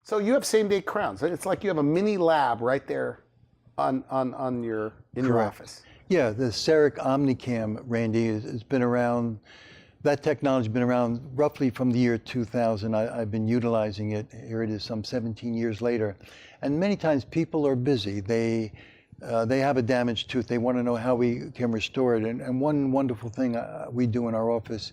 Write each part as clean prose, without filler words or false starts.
So you have same-day crowns. It's like you have a mini lab right there in your Correct. office. Yeah, the CEREC Omnicam, Randy, has been around. That technology has been around roughly from the year 2000. I've been utilizing it. Here it is, some 17 years later. And many times people are busy. They have a damaged tooth. They want to know how we can restore it. And one wonderful thing we do in our office,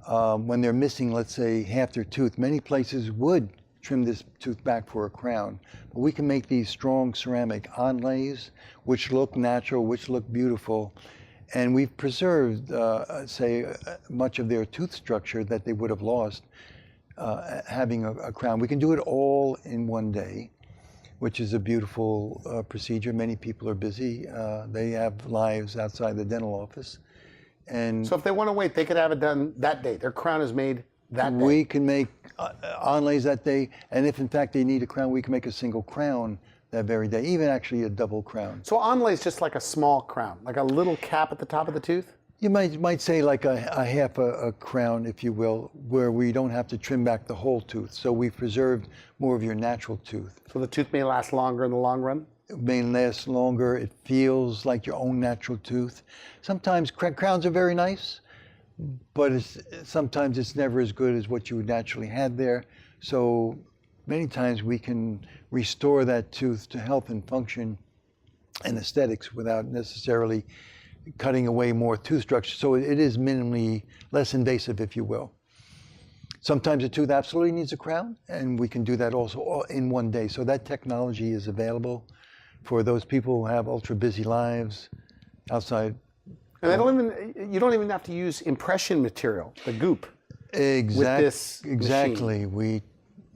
when they're missing, let's say, half their tooth, many places would trim this tooth back for a crown. But we can make these strong ceramic onlays, which look natural, which look beautiful. And we've preserved, much of their tooth structure that they would have lost having a crown. We can do it all in one day, which is a beautiful procedure. Many people are busy. They have lives outside the dental office. And so if they want to wait, they could have it done that day. Their crown is made that day. We can make onlays that day. And if in fact they need a crown, we can make a single crown that very day, even actually a double crown. So onlay is just like a small crown, like a little cap at the top of the tooth? You might say like a half a crown, if you will, where we don't have to trim back the whole tooth. So we've preserved more of your natural tooth. So the tooth may last longer in the long run? It may last longer. It feels like your own natural tooth. Sometimes crowns are very nice, but sometimes it's never as good as what you naturally had there. So many times we can restore that tooth to health and function and aesthetics without necessarily cutting away more tooth structure. So it is minimally less invasive, if you will. Sometimes a tooth absolutely needs a crown, and we can do that also in one day. So that technology is available for those people who have ultra busy lives outside. And you don't even have to use impression material, the goop. Exactly.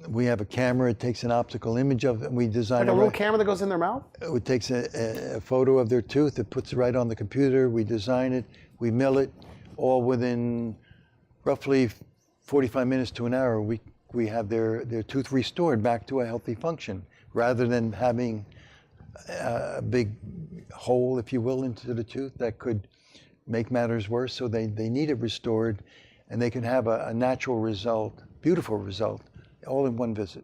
We have a camera. It takes an optical image of it. We design like a little camera that goes in their mouth? It takes a photo of their tooth. It puts it right on the computer. We design it. We mill it. All within roughly 45 minutes to an hour, we have their tooth restored back to a healthy function, rather than having a big hole, if you will, into the tooth that could make matters worse. So they need it restored, and they can have a natural result, beautiful result, all in one visit.